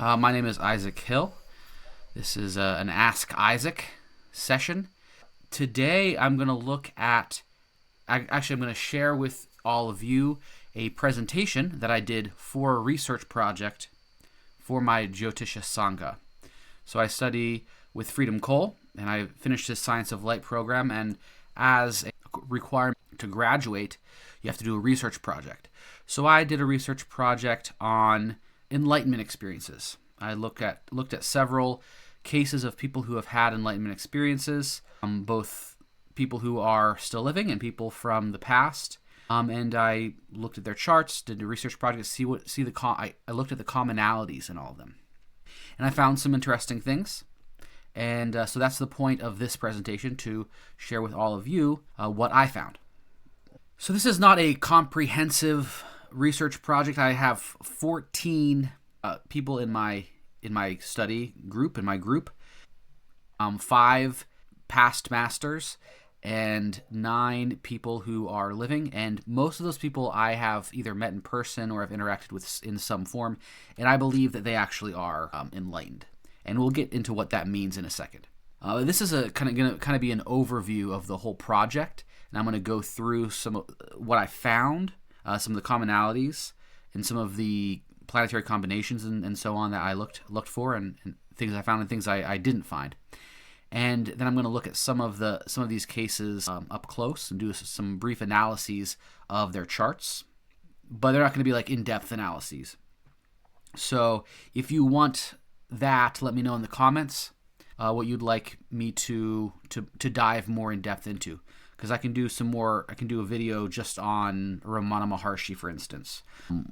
My name is Isaac Hill. This is an Ask Isaac session. Today I'm going to look at, I'm going to share with all of you a presentation that I did for a research project for my Jyotish Sangha. So I study with Freedom Cole, and I finished this Science of Light program, and as a requirement to graduate, you have to do a research project. So I did a research project on Enlightenment experiences. I looked at several cases of people who have had Enlightenment experiences, both people who are still living and people from the past. And I looked at their charts, did a research project, I looked at the commonalities in all of them, and I found some interesting things. And so that's the point of this presentation, to share with all of you what I found. So this is not a comprehensive research project. I have 14 people in my study group, 5 past masters, and 9 people who are living. And most of those people I have either met in person or have interacted with in some form, and I believe that they actually are enlightened. And we'll get into what that means in a second. This is going to be an overview of the whole project, and I'm going to go through some of what I found, some of the commonalities, and some of the planetary combinations and so on that I looked for, and things I found and things I didn't find. And then I'm going to look at some of these cases up close and do some brief analyses of their charts, but they're not going to be like in-depth analyses. So if you want that, let me know in the comments what you'd like me to dive more in depth into, because I can do a video just on Ramana Maharshi, for instance,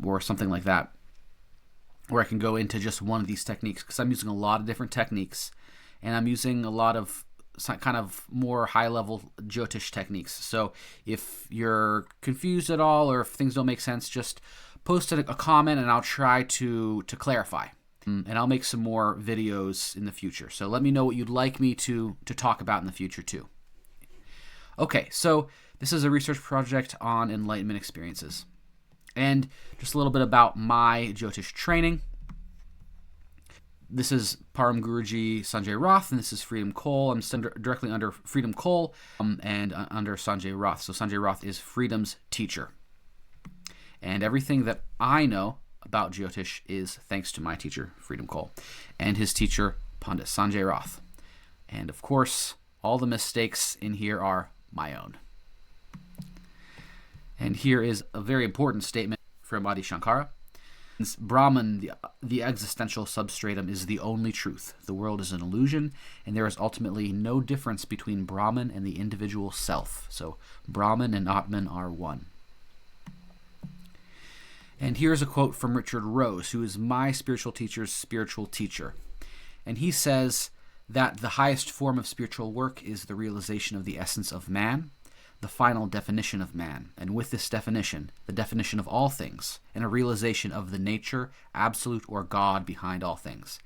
or something like that, where I can go into just one of these techniques, because I'm using a lot of different techniques, and I'm using a lot of kind of more high-level Jyotish techniques. So if you're confused at all, or if things don't make sense, just post a comment and I'll try to clarify. And I'll make some more videos in the future. So let me know what you'd like me to talk about in the future too. Okay, so this is a research project on Enlightenment experiences. And just a little bit about my Jyotish training. This is Param Guruji Sanjay Roth, and this is Freedom Cole. I'm directly under Freedom Cole and under Sanjay Roth. So Sanjay Roth is Freedom's teacher. And everything that I know about Jyotish is thanks to my teacher, Freedom Cole, and his teacher, Pandit Sanjay Roth. And of course, all the mistakes in here are my own. And here is a very important statement from Adi Shankara. Brahman, the existential substratum, is the only truth. The world is an illusion, and there is ultimately no difference between Brahman and the individual self. So Brahman and Atman are one. And here's a quote from Richard Rose, who is my spiritual teacher's spiritual teacher. And he says that the highest form of spiritual work is the realization of the essence of man, the final definition of man, and with this definition, the definition of all things, and a realization of the nature, absolute, or God behind all things.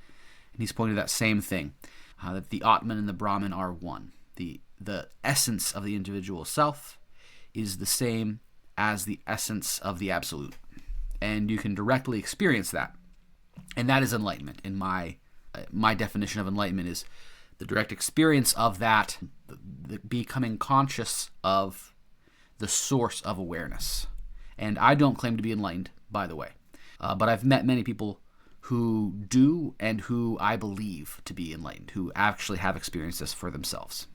And he's pointing to that same thing, that the Atman and the Brahman are one. The essence of the individual self is the same as the essence of the absolute. And you can directly experience that. And that is enlightenment. In my definition of enlightenment is the direct experience of that, the becoming conscious of the source of awareness. And I don't claim to be enlightened, by the way. But I've met many people who do, and who I believe to be enlightened, who actually have experienced this for themselves.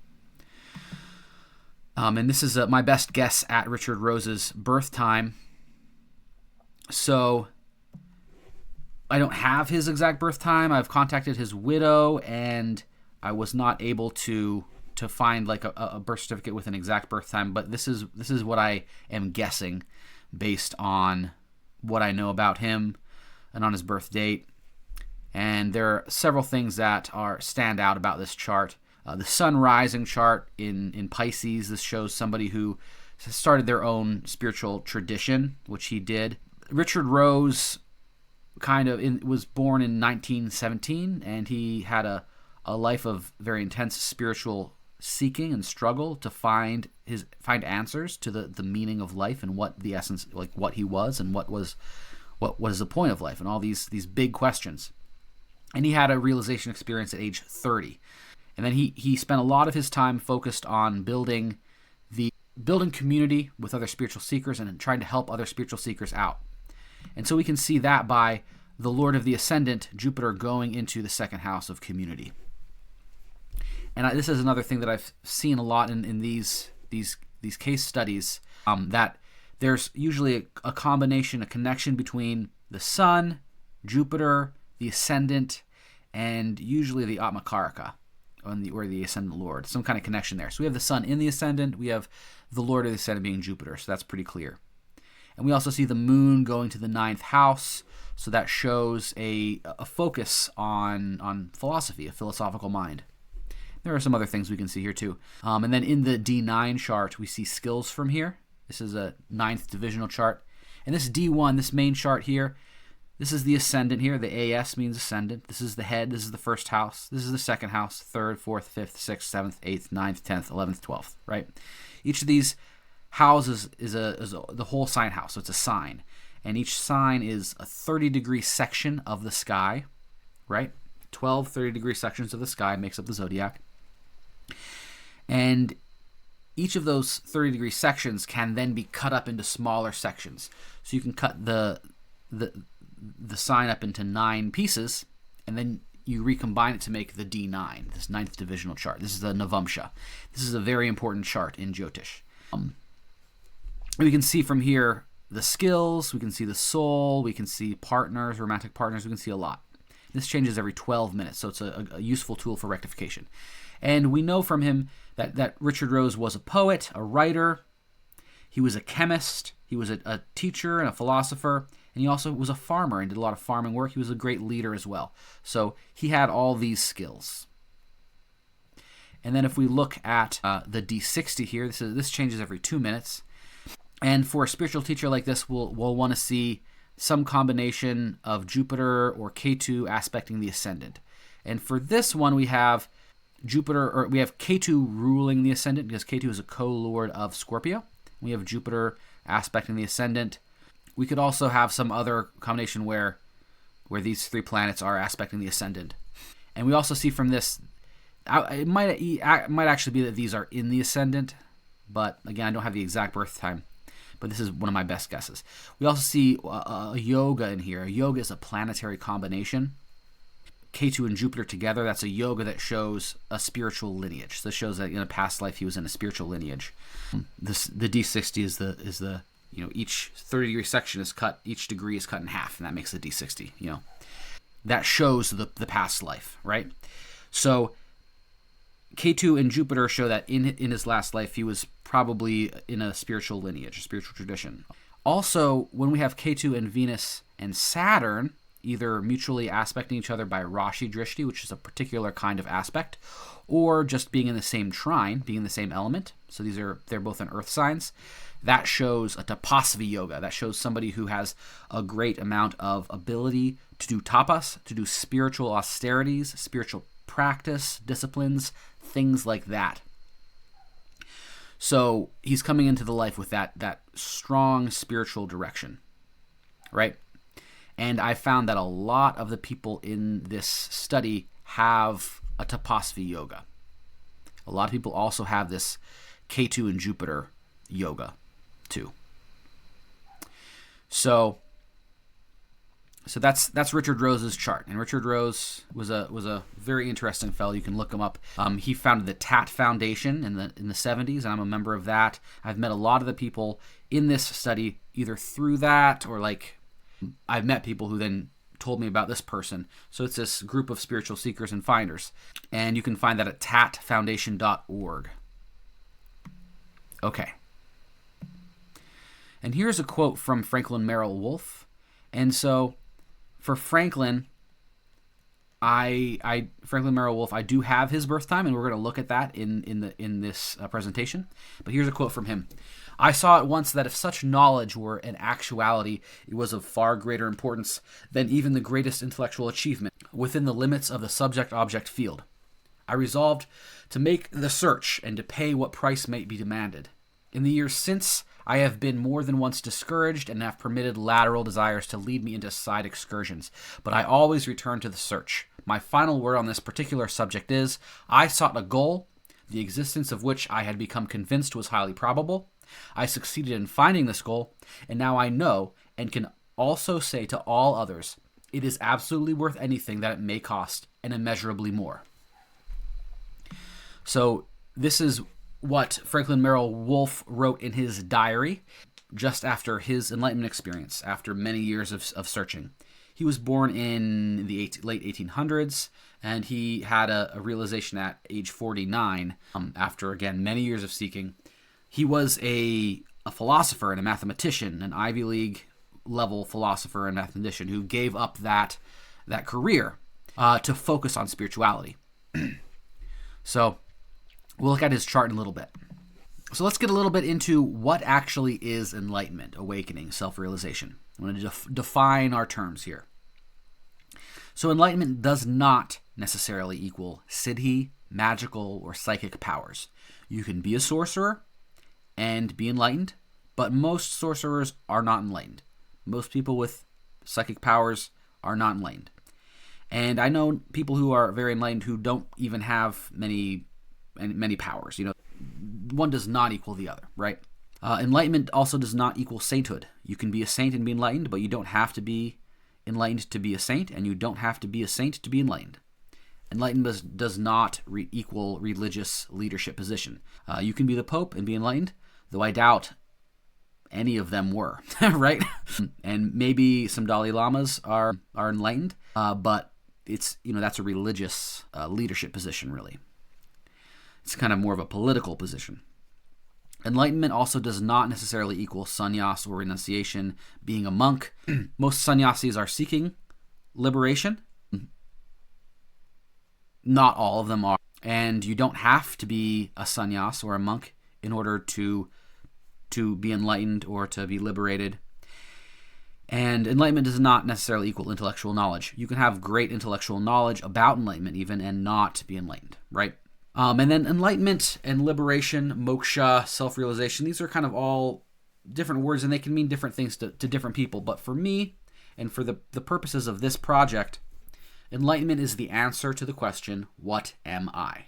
And this is my best guess at Richard Rose's birth time. So I don't have his exact birth time. I've contacted his widow, and I was not able to find like a birth certificate with an exact birth time. But this is what I am guessing based on what I know about him and on his birth date. And there are several things that stand out about this chart. The sun rising chart in Pisces. This shows somebody who started their own spiritual tradition, which he did. Richard Rose was born in 1917, and he had a life of very intense spiritual seeking and struggle to find answers to the meaning of life and what the essence, like what he was and what is the point of life, and all these big questions. And he had a realization experience at age 30. And then he spent a lot of his time focused on building community with other spiritual seekers and trying to help other spiritual seekers out. And so we can see that by the Lord of the Ascendant, Jupiter, going into the second house of community. And this is another thing that I've seen a lot in these case studies, that there's usually a combination, a connection between the Sun, Jupiter, the Ascendant, and usually the Atmakaraka, or the Ascendant Lord. Some kind of connection there. So we have the Sun in the Ascendant. We have the Lord of the Ascendant being Jupiter. So that's pretty clear. And we also see the Moon going to the 9th house. So that shows a focus on philosophy, a philosophical mind. There are some other things we can see here too. And then in the D9 chart, we see skills from here. This is a 9th divisional chart. And this D1, this main chart here, this is the ascendant here. The AS means ascendant. This is the head. This is the first house. This is the second house, 3rd, 4th, 5th, 6th, 7th, 8th, 9th, 10th, 11th, 12th, right? Each of these houses is the whole sign house, so it's a sign. And each sign is a 30-degree section of the sky, right? 12 30-degree sections of the sky makes up the zodiac. And each of those 30-degree sections can then be cut up into smaller sections. So you can cut the sign up into 9 pieces, and then you recombine it to make the D9, this 9th divisional chart. This is the Navamsha. This is a very important chart in Jyotish. We can see from here the skills, we can see the soul, we can see partners, romantic partners, we can see a lot. This changes every 12 minutes, so it's a useful tool for rectification. And we know from him that Richard Rose was a poet, a writer, he was a chemist, he was a teacher and a philosopher, and he also was a farmer and did a lot of farming work. He was a great leader as well. So he had all these skills. And then if we look at the D60 here, this changes every 2 minutes. And for a spiritual teacher like this, we'll want to see some combination of Jupiter or Ketu aspecting the ascendant. And for this one, we have we have Ketu ruling the ascendant, because Ketu is a co-lord of Scorpio. We have Jupiter aspecting the ascendant. We could also have some other combination where these 3 planets are aspecting the ascendant. And we also see from this, it might actually be that these are in the ascendant, but again, I don't have the exact birth time. But this is one of my best guesses. We also see a yoga in here. A yoga is a planetary combination. Ketu and Jupiter together, that's a yoga that shows a spiritual lineage. So this shows that in a past life he was in a spiritual lineage. The D60 is the each 30-degree section is cut, each degree is cut in half, and that makes the D60. That shows the past life, right? So Ketu and Jupiter show that in his last life he was probably in a spiritual lineage, a spiritual tradition. Also, when we have Ketu and Venus and Saturn, either mutually aspecting each other by Rashi Drishti, which is a particular kind of aspect, or just being in the same trine, being in the same element. So they're both in earth signs. That shows a tapasvi yoga. That shows somebody who has a great amount of ability to do tapas, to do spiritual austerities, spiritual practice, disciplines, things like that. So he's coming into the life with that strong spiritual direction, right? And I found that a lot of the people in this study have a tapasvi yoga. A lot of people also have this Ketu and Jupiter yoga too. So that's Richard Rose's chart, and Richard Rose was a very interesting fellow. You can look him up. He founded the TAT Foundation in the 70s, and I'm a member of that. I've met a lot of the people in this study either through that or I've met people who then told me about this person. So it's this group of spiritual seekers and finders, and you can find that at tatfoundation.org. Okay. And here's a quote from Franklin Merrell-Wolff. And so for Franklin Merrell-Wolff, I do have his birth time, and we're going to look at that in this presentation. But here's a quote from him. I saw at once that if such knowledge were an actuality, it was of far greater importance than even the greatest intellectual achievement within the limits of the subject-object field. I resolved to make the search and to pay what price might be demanded. In the years since, I have been more than once discouraged and have permitted lateral desires to lead me into side excursions, but I always return to the search. My final word on this particular subject is, I sought a goal, the existence of which I had become convinced was highly probable. I succeeded in finding this goal, and now I know and can also say to all others, it is absolutely worth anything that it may cost, and immeasurably more. So this is what Franklin Merrell-Wolff wrote in his diary just after his Enlightenment experience, after many years of searching. He was born in the late 1800s, and he had a realization at age 49, after, again, many years of seeking. He was a philosopher and a mathematician, an Ivy League level philosopher and mathematician who gave up that career to focus on spirituality. So we'll look at his chart in a little bit. So let's get a little bit into what actually is enlightenment, awakening, self-realization. I'm going to define our terms here. So enlightenment does not necessarily equal siddhi, magical, or psychic powers. You can be a sorcerer and be enlightened, but most sorcerers are not enlightened. Most people with psychic powers are not enlightened. And I know people who are very enlightened who don't even have many powers. One does not equal the other, right? Enlightenment also does not equal sainthood. You can be a saint and be enlightened, but you don't have to be enlightened to be a saint, and you don't have to be a saint to be enlightened. Enlightenment does not equal religious leadership position. You can be the Pope and be enlightened, though I doubt any of them were, right? And maybe some Dalai Lamas are enlightened, but it's that's a religious leadership position, really. It's kind of more of a political position. Enlightenment also does not necessarily equal sannyas or renunciation, being a monk. Most sannyasis are seeking liberation. Not all of them are. And you don't have to be a sannyas or a monk in order to be enlightened or to be liberated. And enlightenment does not necessarily equal intellectual knowledge. You can have great intellectual knowledge about enlightenment even and not be enlightened, right? And then enlightenment and liberation, moksha, self-realization, these are kind of all different words, and they can mean different things to different people. But for me, and for the purposes of this project, enlightenment is the answer to the question, what am I?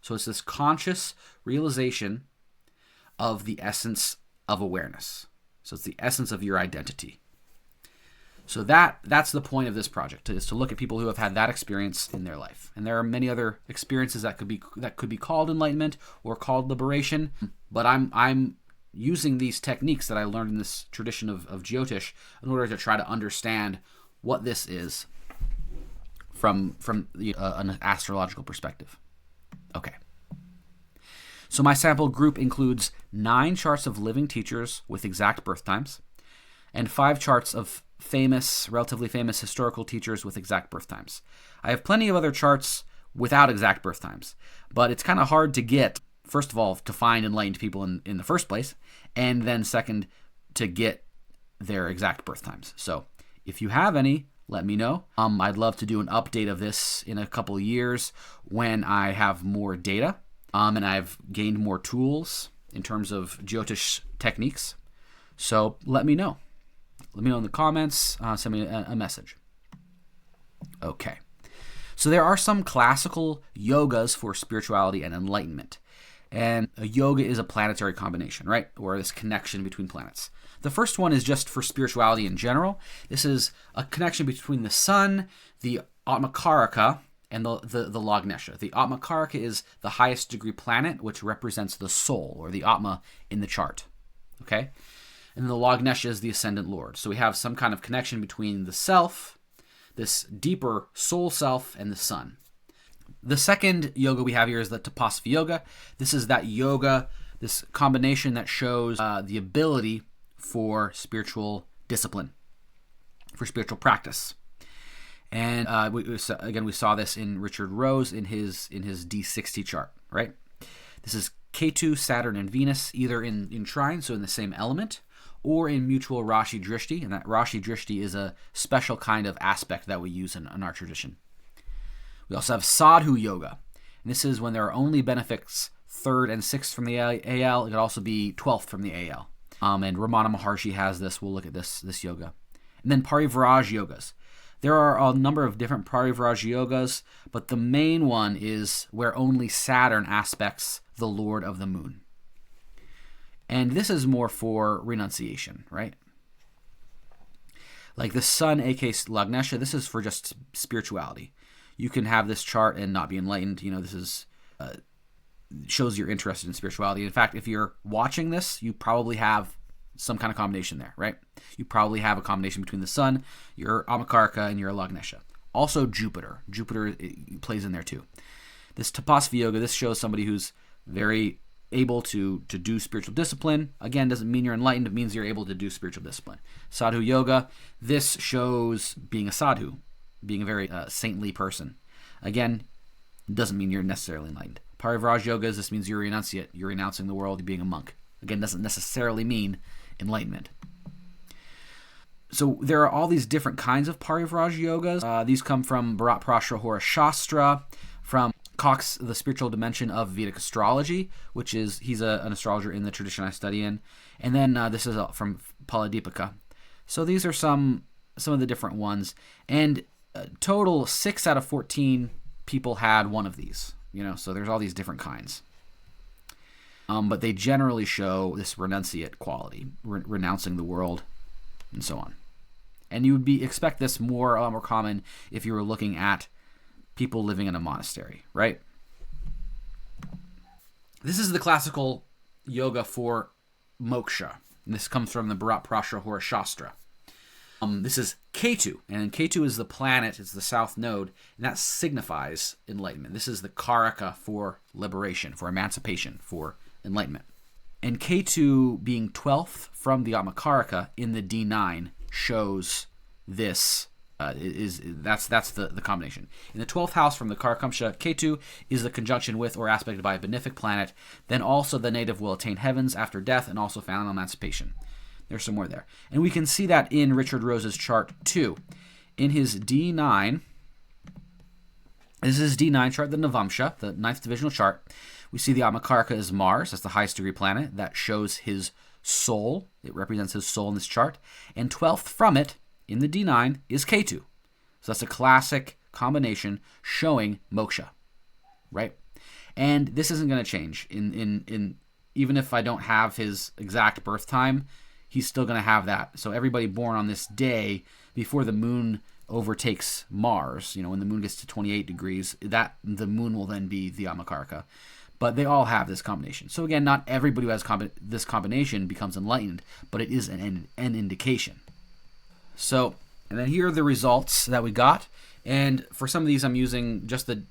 So it's this conscious realization of the essence of awareness. So it's the essence of your identity. So that's the point of this project, is to look at people who have had that experience in their life. And there are many other experiences that could be called enlightenment or called liberation. But I'm using these techniques that I learned in this tradition of Jyotish in order to try to understand what this is from an astrological perspective. Okay. So my sample group includes 9 charts of living teachers with exact birth times and 5 charts of relatively famous historical teachers with exact birth times. I have plenty of other charts without exact birth times, but it's kind of hard to get, first of all, to find enlightened people in the first place, and then second, to get their exact birth times. So if you have any, let me know. I'd love to do an update of this in a couple of years when I have more data, and I've gained more tools in terms of Jyotish techniques. So let me know. Let me know in the comments. Send me a message. Okay. So there are some classical yogas for spirituality and enlightenment. And a yoga is a planetary combination, right? Or this connection between planets. The first one is just for spirituality in general. This is a connection between the sun, the Atmakaraka, and the Lagnesha. The Atmakaraka is the highest degree planet, which represents the soul, or the Atma in the chart. Okay? And the Lagnesha is the ascendant lord. So we have some kind of connection between the self, this deeper soul self, and the sun. The second yoga we have here is the Tapasvi yoga. This is that yoga, this combination that shows the ability for spiritual discipline, for spiritual practice. And we saw this in Richard Rose in his D60 chart, right? This is Ketu, Saturn, and Venus, either in trine, so in the same element, or in mutual Rashi Drishti, and that Rashi Drishti is a special kind of aspect that we use in our tradition. We also have Sadhu Yoga, and this is when there are only benefics 3rd and 6th from the AL. It could also be 12th from the AL. And Ramana Maharshi has this. We'll look at this yoga. And then Parivraj Yogas. There are a number of different Parivraj yogas, but the main one is where only Saturn aspects the Lord of the Moon. And this is more for renunciation, right? Like the Sun, aka Lagnesha, this is for just spirituality. You can have this chart and not be enlightened. This is shows you're interested in spirituality. In fact, if you're watching this, you probably have some kind of combination there, right? You probably have a combination between the Sun, your Amakarka, and your Lagnesha. Also Jupiter. Jupiter plays in there too. This Tapasvi Yoga, this shows somebody who's very able to do spiritual discipline. Again, doesn't mean you're enlightened. It means you're able to do spiritual discipline. Sadhu Yoga, this shows being a sadhu, being a very saintly person. Again, doesn't mean you're necessarily enlightened. Parivraj Yogas, this means you're a renunciate. You're renouncing the world, you're being a monk. Again, doesn't necessarily mean enlightenment. So there are all these different kinds of Parivraj Yogas. These come from Bharat Prashrahora Shastra, from Cox, the spiritual dimension of Vedic astrology, which is, he's an astrologer in the tradition I study in. And then this is from Paladipika. So these are some of the different ones. And total 6 out of 14 people had one of these. So there's all these different kinds. But they generally show this renunciate quality, renouncing the world, and so on. And you would expect this a lot more common if you were looking at people living in a monastery, right? This is the classical yoga for moksha. And this comes from the Bharat Prashrahora Shastra. This is Ketu, and Ketu is the planet, it's the south node, and that signifies enlightenment. This is the Karaka for liberation, for emancipation, for enlightenment. And Ketu being 12th from the Amakaraka in the D9 shows this. That's the combination. In the 12th house from the Karakamsha, Ketu is the conjunction with or aspected by a benefic planet. Then also the native will attain heavens after death and also final emancipation. There's some more there. And we can see that in Richard Rose's chart too. In his D9, this is his D9 chart, the Navamsha, the 9th divisional chart. We see the Amakaraka is Mars. That's the highest degree planet. That shows his soul. It represents his soul in this chart. And 12th from it, in the D9, is Ketu. So that's a classic combination showing moksha, right? And this isn't going to change. In even if I don't have his exact birth time, he's still going to have that. So everybody born on this day before the moon overtakes Mars, when the moon gets to 28 degrees, that the moon will then be the Amakaraka. But they all have this combination. So again, not everybody who has this combination becomes enlightened, but it is an indication. So, and then here are the results that we got. And for some of these, I'm using just the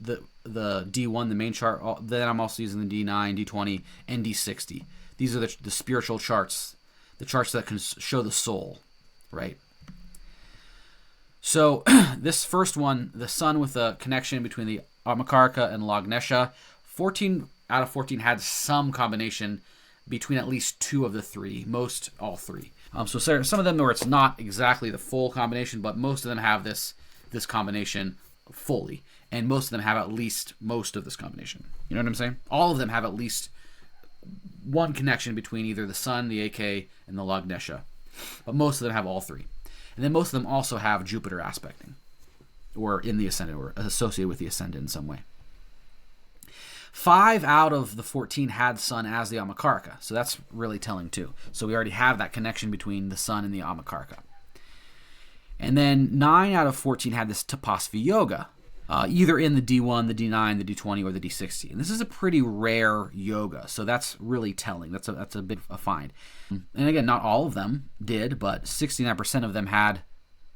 D1, the main chart. Then I'm also using the D9, D20, and D60. These are the spiritual charts, the charts that can show the soul, right? So this first one, the sun with a connection between the Amakaraka and Lagnesha, 14 out of 14 had some combination between at least 2 of the 3, most all 3. So some of them where it's not exactly the full combination, but most of them have this combination fully, and most of them have at least most of this combination. You know what I'm saying? All of them have at least one connection between either the sun, the AK, and the Lagnesha, but most of them have all 3. And then most of them also have Jupiter aspecting, or in the ascendant, or associated with the ascendant in some way. 5 out of the 14 had sun as the Amakaraka, so that's really telling too. So we already have that connection between the sun and the Amakaraka. And then 9 out of 14 had this Tapasvi Yoga, either in the D1, the D9, the D20, or the D60. And this is a pretty rare yoga, so that's really telling. That's a big find. And again, not all of them did, but 69% of them had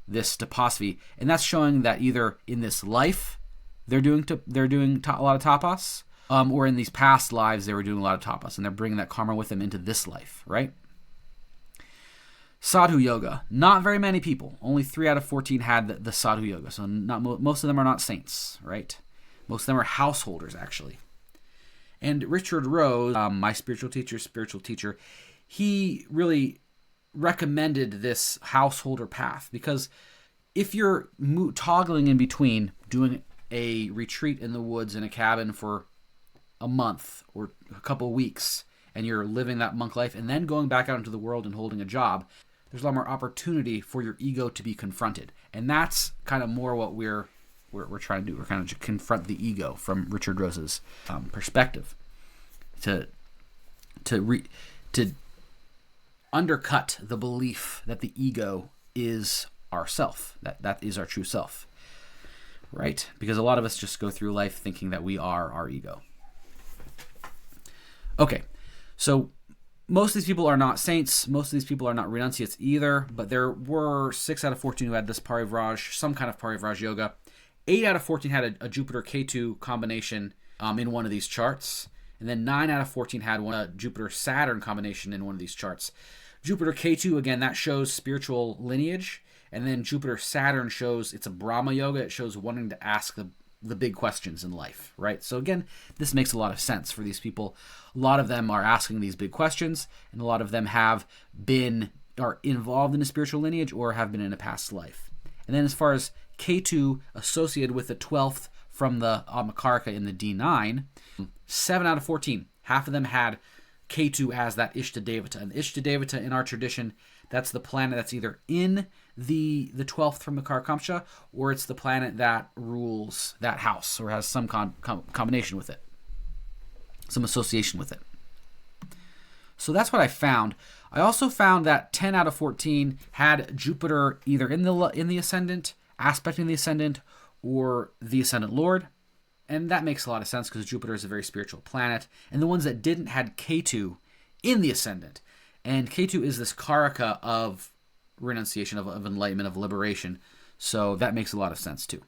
this Tapasvi, and that's showing that either in this life they're doing a lot of tapas, or in these past lives they were doing a lot of tapas, and they're bringing that karma with them into this life, right? Sadhu Yoga. Not very many people. Only 3 out of 14 had the Sadhu Yoga. So most of them are not saints, right? Most of them are householders, actually. And Richard Rose, my spiritual teacher, he really recommended this householder path, because if you're toggling in between doing a retreat in the woods in a cabin for a month or a couple of weeks, and you're living that monk life, and then going back out into the world and holding a job, there's a lot more opportunity for your ego to be confronted. And that's kind of more what we're trying to do. We're kind of to confront the ego from Richard Rose's perspective, to undercut the belief that the ego is our self, that is our true self, right? Because a lot of us just go through life thinking that we are our ego. Okay, so most of these people are not saints. Most of these people are not renunciates either, but there were 6 out of 14 who had this parivraj, some kind of parivraj yoga. 8 out of 14 had a Jupiter-Ketu combination in one of these charts. And then 9 out of 14 had a Jupiter-Saturn combination in one of these charts. Jupiter-Ketu, again, that shows spiritual lineage. And then Jupiter-Saturn shows it's a Brahma yoga. It shows wanting to ask the big questions in life, right? So again, this makes a lot of sense for these people. A lot of them are asking these big questions, and a lot of them are involved in a spiritual lineage or have been in a past life. And then as far as Ketu associated with the 12th from the Makaraka in the D9, 7 out of 14, half of them had Ketu as that Ishtadevata. And Ishtadevata in our tradition, that's the planet that's either in the 12th from the Karakamsha, or it's the planet that rules that house or has some combination with it, some association with it. So that's what I found. I also found that 10 out of 14 had Jupiter either in the ascendant, aspecting the ascendant, or the ascendant lord. And that makes a lot of sense because Jupiter is a very spiritual planet. And the ones that didn't had Ketu in the ascendant. And Ketu is this Karaka of renunciation, of enlightenment, of liberation. So that makes a lot of sense too.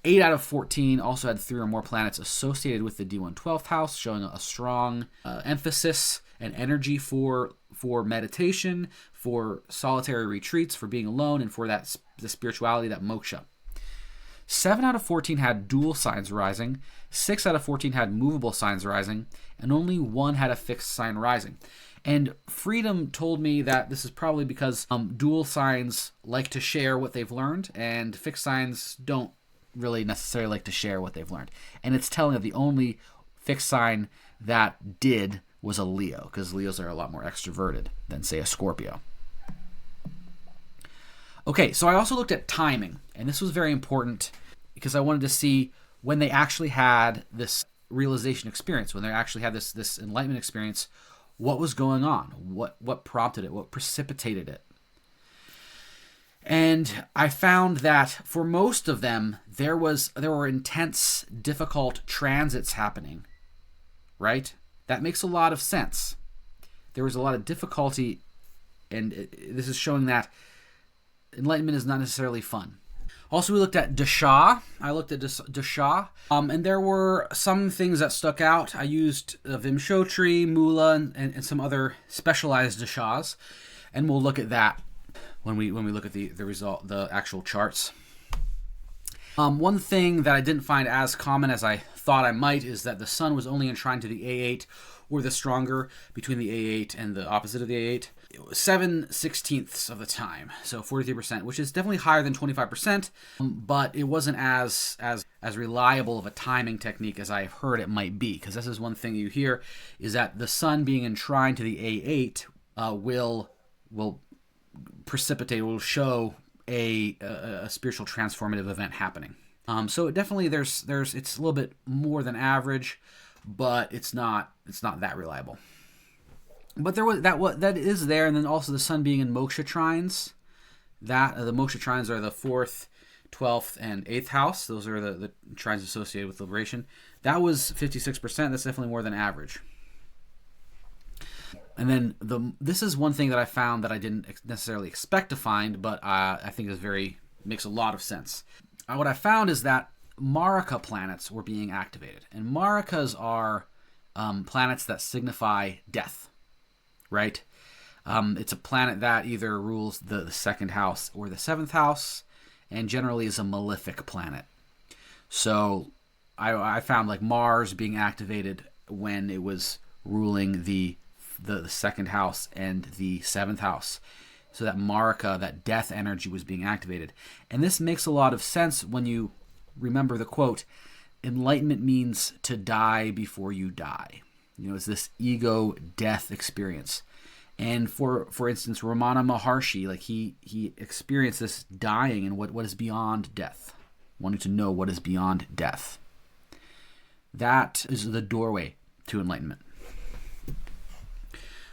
8 out of 14 also had 3 or more planets associated with the D1 12th house, showing a strong emphasis and energy for meditation, for solitary retreats, for being alone, and for the spirituality, that moksha. 7 out of 14 had dual signs rising, 6 out of 14 had movable signs rising, and only 1 had a fixed sign rising. And Freedom told me that this is probably because dual signs like to share what they've learned, and fixed signs don't really necessarily like to share what they've learned. And it's telling that the only fixed sign that did was a Leo, because Leos are a lot more extroverted than, say, a Scorpio. Okay, so I also looked at timing, and this was very important because I wanted to see when they actually had this realization experience, when they actually had this enlightenment experience, what was going on, what prompted it, what precipitated it. And I found that for most of them, there were intense, difficult transits happening, right? That makes a lot of sense. There was a lot of difficulty, and this is showing that enlightenment is not necessarily fun. Also, we looked at Dasha. I looked at Dasha, and there were some things that stuck out. I used Vimshottari, Mula, and some other specialized Dashas, and we'll look at that when we look at the result, the actual charts. One thing that I didn't find as common as I thought I might is that the sun was only enshrined to the A8, or the stronger between the A8 and the opposite of the A8, 7/16 of the time, so 43%, which is definitely higher than 25%, but it wasn't as reliable of a timing technique as I've heard it might be, because this is one thing you hear, is that the sun being enshrined to the A8 will precipitate, will show a spiritual transformative event happening. So it definitely it's a little bit more than average, but it's not that reliable. But that is there, and then also the sun being in moksha trines. That the moksha trines are the 4th, 12th, and 8th house. Those are the trines associated with liberation. That was 56%. That's definitely more than average. And then this is one thing that I found that I didn't necessarily expect to find, but I think makes a lot of sense. What I found is that Maraka planets were being activated, and Marakas are planets that signify death, right? It's a planet that either rules the 2nd house or the 7th house, and generally is a malefic planet. So I found like Mars being activated when it was ruling the 2nd house and the 7th house. So that Maraka, that death energy, was being activated. And this makes a lot of sense when you remember the quote, enlightenment means to die before you die. It's this ego death experience. And for instance, Ramana Maharshi, like he experienced this dying and what is beyond death, wanting to know what is beyond death. That is the doorway to enlightenment.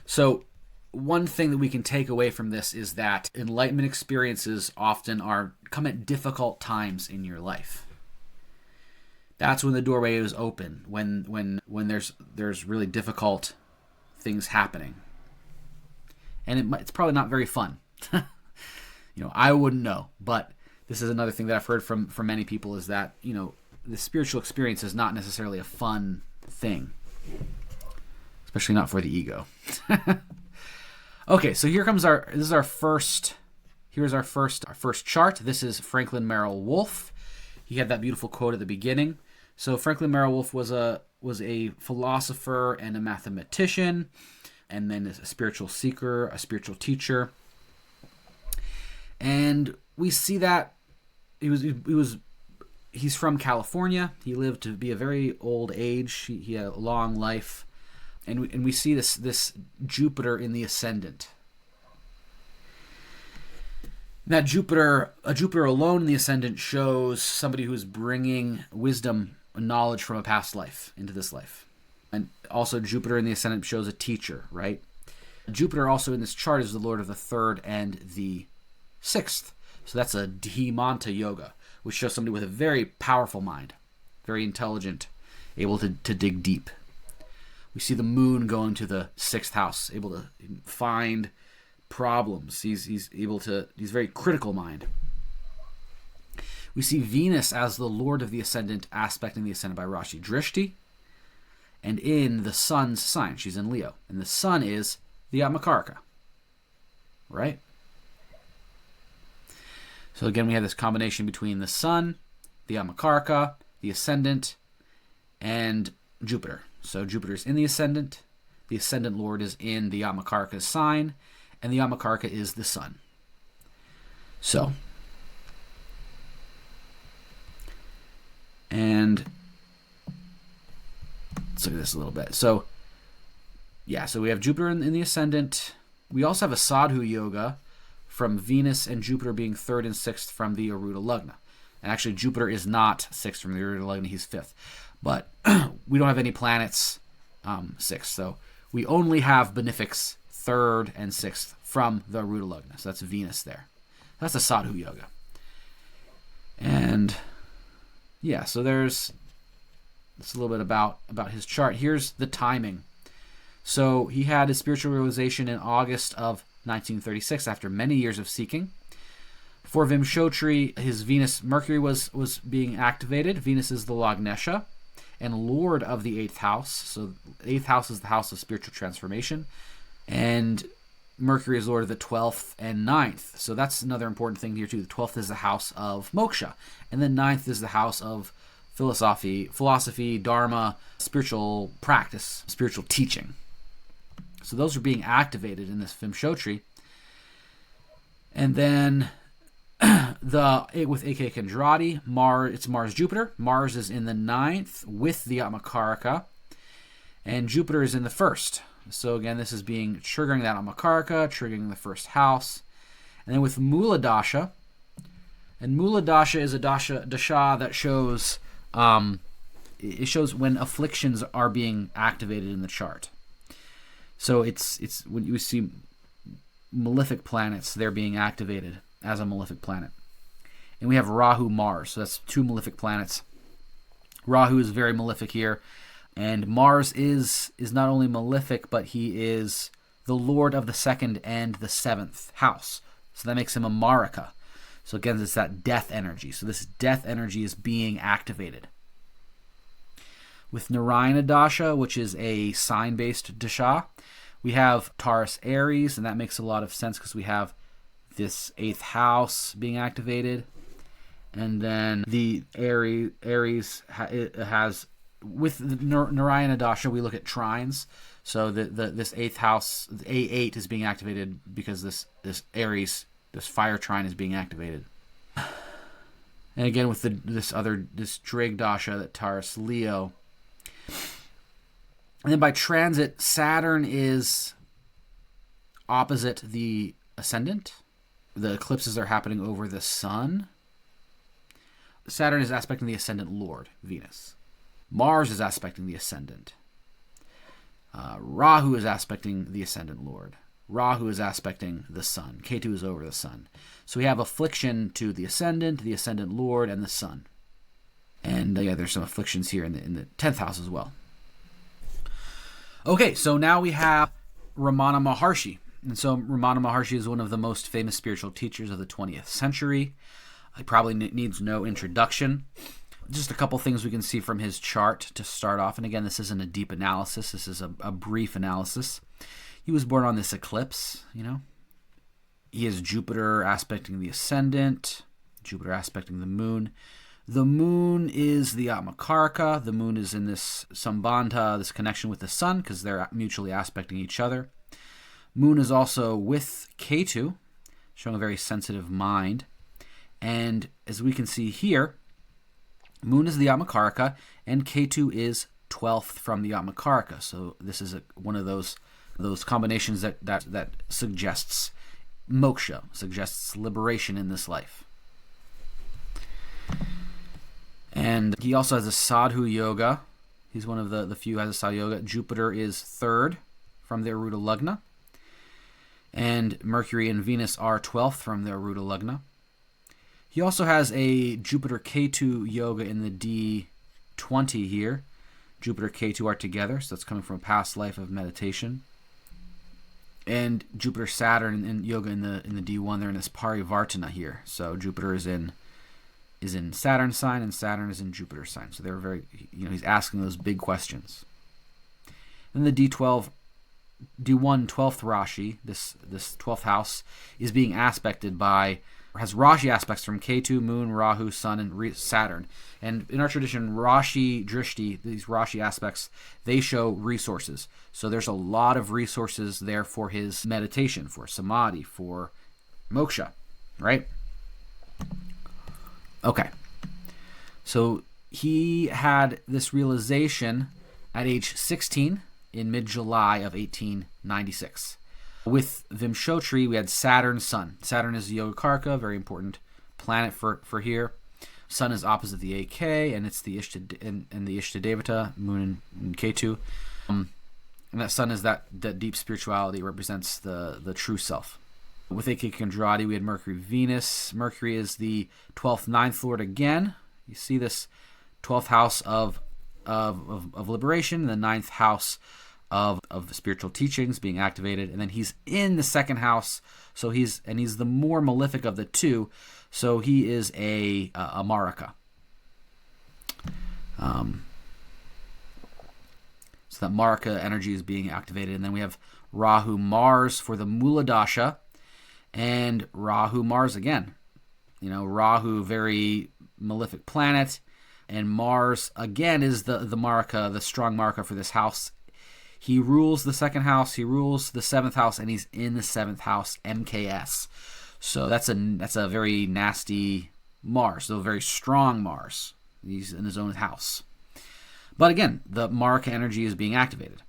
So one thing that we can take away from this is that enlightenment experiences often come at difficult times in your life. That's when the doorway is open, when there's really difficult things happening. And it's probably not very fun. I wouldn't know, but this is another thing that I've heard from many people is that, the spiritual experience is not necessarily a fun thing, especially not for the ego. Okay, so here's our first chart. This is Franklin Merrell-Wolff. He had that beautiful quote at the beginning. So Franklin Merrell-Wolff was a philosopher and a mathematician, and then a spiritual seeker, a spiritual teacher. And we see that he's from California. He lived to be a very old age. He had a long life. And we see this Jupiter in the ascendant. That Jupiter alone in the ascendant shows somebody who's bringing wisdom and knowledge from a past life into this life. And also Jupiter in the ascendant shows a teacher, right? Jupiter also in this chart is the lord of the third and the sixth. So that's a Dhimanta yoga, which shows somebody with a very powerful mind, very intelligent, able to dig deep. We see the moon going to the sixth house, able to find problems. He's very critical mind. We see Venus as the lord of the ascendant, aspecting the ascendant by Rashi Drishti, and in the sun's sign. She's in Leo. And the sun is the Atmakaraka. Right? So again, we have this combination between the sun, the Atmakaraka, the ascendant, and Jupiter. So Jupiter's in the ascendant lord is in the Atmakaraka's sign, and the Atmakaraka is the sun. So, and let's look at this a little bit. So, so we have Jupiter in the ascendant. We also have a Sadhu yoga from Venus and Jupiter being third and sixth from the Aruda Lagna. And actually, Jupiter is not sixth from the Aruda Lagna, he's fifth. But we don't have any planets sixth. So we only have benefics third and sixth from the Aruda Lagna. So that's Venus there. That's a Sadhu yoga. And so there's a little bit about his chart. Here's the timing. So he had his spiritual realization in August of 1936 after many years of seeking. For Vimshottari, his Venus Mercury was being activated. Venus is the Lagnesha and lord of the 8th house. So the 8th house is the house of spiritual transformation. And Mercury is lord of the 12th and 9th. So that's another important thing here too. The 12th is the house of moksha. And the 9th is the house of philosophy, dharma, spiritual practice, spiritual teaching. So those are being activated in this Vimshottari. And then with A.K. Kendrati, it's Mars Jupiter. Mars is in the 9th with the Atmakaraka, and Jupiter is in the 1st. So again, this is triggering that Atmakaraka, triggering the 1st house. And then with Mula Dasha, and Mula Dasha is a dasha that shows it shows when afflictions are being activated in the chart. So it's when you see malefic planets, they're being activated as a malefic planet. And we have Rahu Mars, so that's 2 malefic planets. Rahu is very malefic here, and Mars is not only malefic, but he is the lord of the 2nd and the 7th house. So that makes him a Maraka. So again, it's that death energy. So this death energy is being activated. With Narayana Dasha, which is a sign-based dasha, we have Taurus Aries, and that makes a lot of sense because we have this 8th house being activated. And then the Aries has, with the Narayana Dasha, we look at trines. So this 8th house, the A8 is being activated because this Aries, this fire trine is being activated. And again, with this Drag Dasha, that Taurus Leo. And then by transit, Saturn is opposite the ascendant. The eclipses are happening over the sun. Saturn is aspecting the ascendant lord, Venus. Mars is aspecting the ascendant. Rahu is aspecting the ascendant lord. Rahu is aspecting the sun. Ketu is over the sun. So we have affliction to the ascendant lord, and the sun. And there's some afflictions here in the 10th house as well. Okay, so now we have Ramana Maharshi. And so Ramana Maharshi is one of the most famous spiritual teachers of the 20th century. He probably needs no introduction. Just a couple things we can see from his chart to start off. And again, this isn't a deep analysis. This is a brief analysis. He was born on this eclipse, He is Jupiter aspecting the ascendant, Jupiter aspecting the moon. The moon is the Atmakaraka. The moon is in this sambandha, this connection with the sun, because they're mutually aspecting each other. Moon is also with Ketu, showing a very sensitive mind. And as we can see here, moon is the Atmakaraka, and Ketu is 12th from the Atmakaraka. So this is one of those combinations that suggests moksha, suggests liberation in this life. And he also has a sadhu yoga. He's one of the few who has a sadhu yoga. Jupiter is 3rd from the Aruda Lagna. And Mercury and Venus are 12th from the Aruda Lagna. He also has a Jupiter-Ketu yoga in the D20 here. Jupiter-Ketu are together, so that's coming from a past life of meditation. And Jupiter-Saturn in yoga in the D1, they're in this Parivartana here. So Jupiter is in Saturn's sign, and Saturn is in Jupiter's sign. So they're very, he's asking those big questions. Then the D1, 12th Rashi, this 12th house, is being aspected has Rashi aspects from Ketu, Moon, Rahu, Sun, and Saturn. And in our tradition, Rashi Drishti, these Rashi aspects, they show resources. So there's a lot of resources there for his meditation, for samadhi, for moksha, right? Okay. So he had this realization at age 16 in mid-July of 1896. With Vimshottari, we had Saturn, Sun. Saturn is the Yogakaraka, very important planet for here. Sun is opposite the AK, and it's the Ishtadevata, Moon and Ketu. And that Sun is that deep spirituality, represents the true self. With AK Kandrati, we had Mercury, Venus. Mercury is the 12th, 9th lord again. You see this 12th house of liberation, the 9th house of spiritual teachings being activated, and then he's in the 2nd house, so he's the more malefic of the two, so he is a Maraka. So that Maraka energy is being activated, and then we have Rahu Mars for the Mula Dasha, and Rahu Mars again. Rahu, very malefic planet, and Mars again is the Maraka, the strong Maraka for this house. He rules the 2nd house, he rules the 7th house, and he's in the 7th house, MKS. So that's a very nasty Mars, so a very strong Mars. He's in his own house. But again, the Maraka energy is being activated.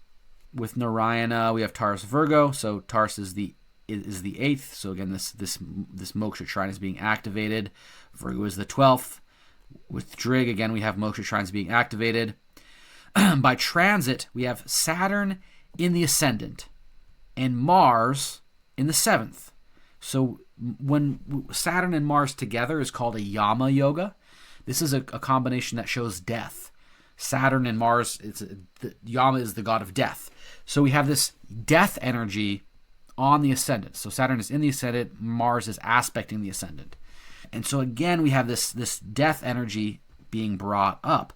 With Narayana, we have Taurus Virgo, so Taurus is the 8th. So again, this moksha shrine is being activated. Virgo is the 12th. With Drig, again, we have moksha shrines being activated. By transit, we have Saturn in the ascendant and Mars in the 7th. So when Saturn and Mars together is called a Yama yoga. This is a combination that shows death. Saturn and Mars, Yama is the god of death. So we have this death energy on the ascendant. So Saturn is in the ascendant, Mars is aspecting the ascendant. And so again, we have this death energy being brought up.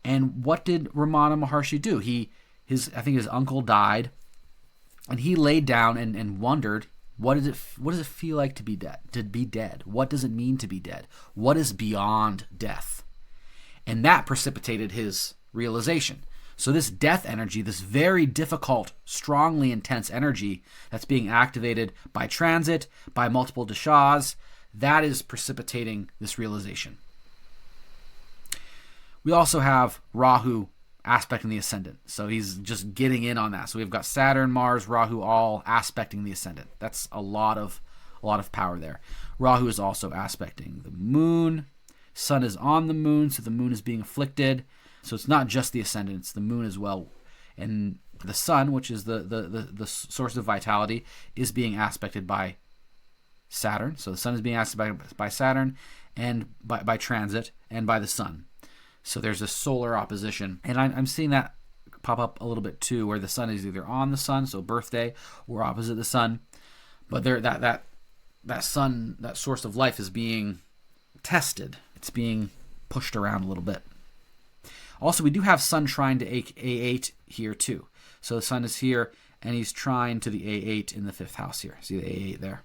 And what did Ramana Maharshi do? I think his uncle died, and he laid down and wondered, what does it feel like to be dead? To be dead. What does it mean to be dead? What is beyond death? And that precipitated his realization. So this death energy, this very difficult, strongly intense energy that's being activated by transit, by multiple dashas, that is precipitating this realization. We also have Rahu aspecting the ascendant. So he's just getting in on that. So we've got Saturn, Mars, Rahu all aspecting the ascendant. That's a lot of power there. Rahu is also aspecting the moon. Sun is on the moon, so the moon is being afflicted. So it's not just the ascendant, it's the moon as well. And the sun, which is the source of vitality, is being aspected by Saturn. So the sun is being aspected by Saturn and by transit and by the sun. So there's a solar opposition. And I'm seeing that pop up a little bit too, where the sun is either on the sun, so birthday, or opposite the sun. But there that sun, that source of life, is being tested. It's being pushed around a little bit. Also, we do have sun trine to A8 here too. So the sun is here, and he's trine to the A8 in the 5th house here. See the A8 there?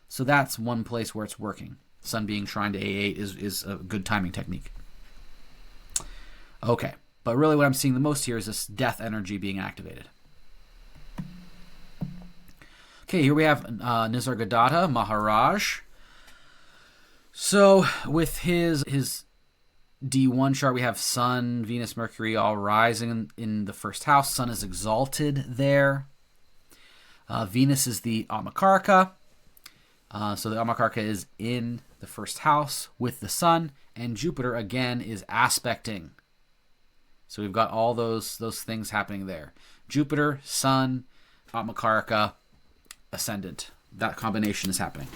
So that's one place where it's working. Sun being trine to A8 is a good timing technique. Okay, but really what I'm seeing the most here is this death energy being activated. Okay, here we have Nisargadatta, Maharaj. So with his D1 chart, we have Sun, Venus, Mercury all rising in the 1st house. Sun is exalted there. Venus is the Amakarka. So the Amakarka is in the 1st house with the Sun. And Jupiter, again, is aspecting. So we've got all those things happening there. Jupiter, Sun, Amakarka, Ascendant. That combination is happening.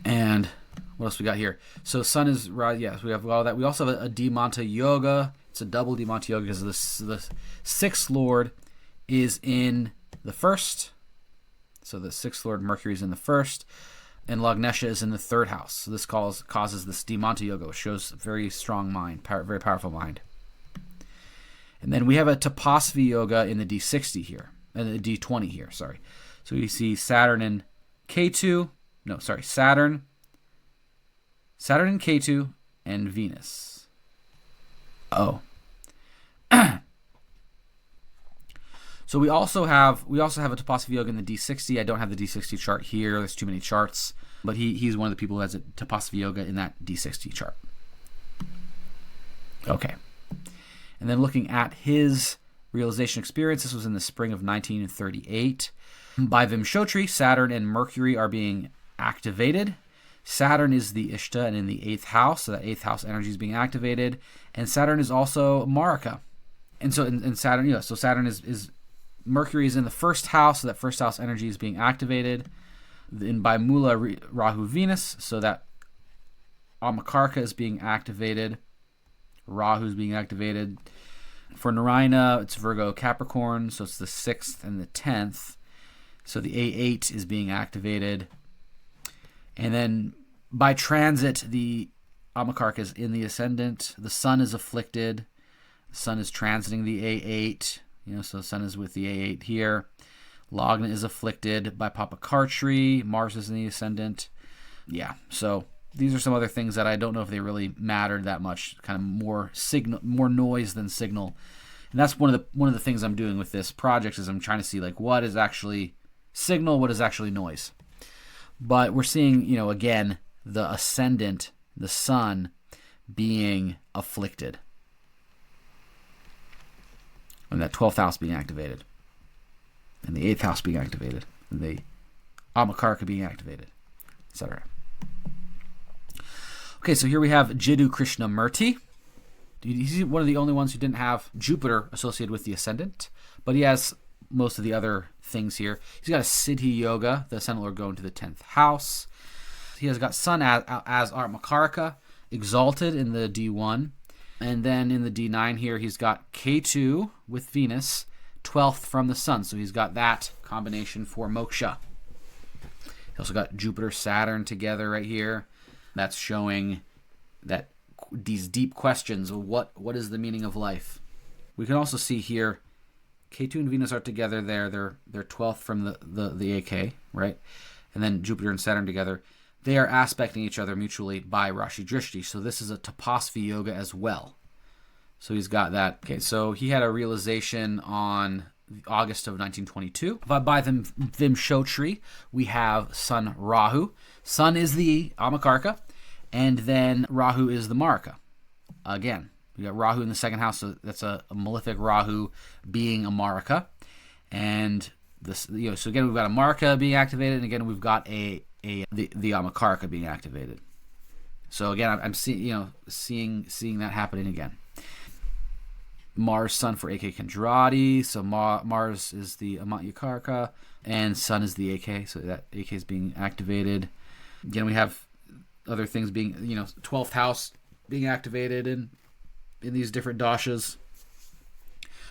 And what else we got here? So Sun is right. Yes, we have all that. We also have a Dimanta Yoga. It's a double Dimanta Yoga because the 6th Lord is in the 1st. So the 6th Lord Mercury is in the 1st, and Lagnesha is in the 3rd house. So this causes this Dimanta Yoga, which shows very strong mind, very powerful mind. And then we have a Tapasvi Yoga in the D60 here, and the D20 here. Sorry. So you see Saturn and Ketu. No, sorry, Saturn and Ketu, and Venus. Oh. So we also have a Tapasvi Yoga in the D60. I don't have the D60 chart here. There's too many charts. But he's one of the people who has a Tapasvi Yoga in that D60 chart. Okay. And then looking at his realization experience, this was in the spring of 1938. By Vimshottari, Saturn and Mercury are being activated. Saturn is the Ishta and in the 8th house, so that 8th house energy is being activated. And Saturn is also Maraka. And so in Saturn, so Saturn is Mercury is in the 1st house, so that 1st house energy is being activated. Then by Mula, Rahu, Venus, so that Amakarka is being activated. Rahu is being activated. For Narayana, it's Virgo, Capricorn, so it's the 6th and the 10th. So the A8 is being activated. And then by transit, the Amakarka is in the ascendant. The Sun is afflicted. The Sun is transiting the A8. So the Sun is with the A8 here. Lagna is afflicted by Papakartri. Mars is in the ascendant. Yeah, so these are some other things that I don't know if they really mattered that much. Kind of more noise than signal. And that's one of the things I'm doing with this project is I'm trying to see what is actually signal, what is actually noise. But we're seeing, again, the ascendant, the Sun, being afflicted. And that 12th house being activated. And the 8th house being activated. And the Amakarka being activated, etc. Okay, so here we have Jiddu Krishnamurti. He's one of the only ones who didn't have Jupiter associated with the ascendant. But he has most of the other things here. He's got a Siddhi Yoga, the Ascendant Lord going to the 10th house. He has got Sun as Amakarka, exalted in the D1. And then in the D9 here, he's got Ketu with Venus, 12th from the Sun. So he's got that combination for moksha. He also got Jupiter, Saturn together right here. That's showing that these deep questions of what is the meaning of life. We can also see here Ketu and Venus are together there. They're 12th from the AK, right? And then Jupiter and Saturn together. They are aspecting each other mutually by Rashi Drishti. So this is a Tapasvi Yoga as well. So he's got that. Okay, so he had a realization on August of 1922. But by Vimshottari, we have Sun Rahu. Sun is the Amakarka, and then Rahu is the Maraka. Again, We got Rahu in the second house, so that's a malefic Rahu being a Maraka. And this, so again, we've got a Maraka being activated, and again, we've got the Amakarka being activated. So again, I'm seeing that happening again. Mars, Sun for AK Kendrati. So Mars is the Amatyakarka, and Sun is the AK. So that AK is being activated. Again, we have other things being, 12th house being activated in these different dashas.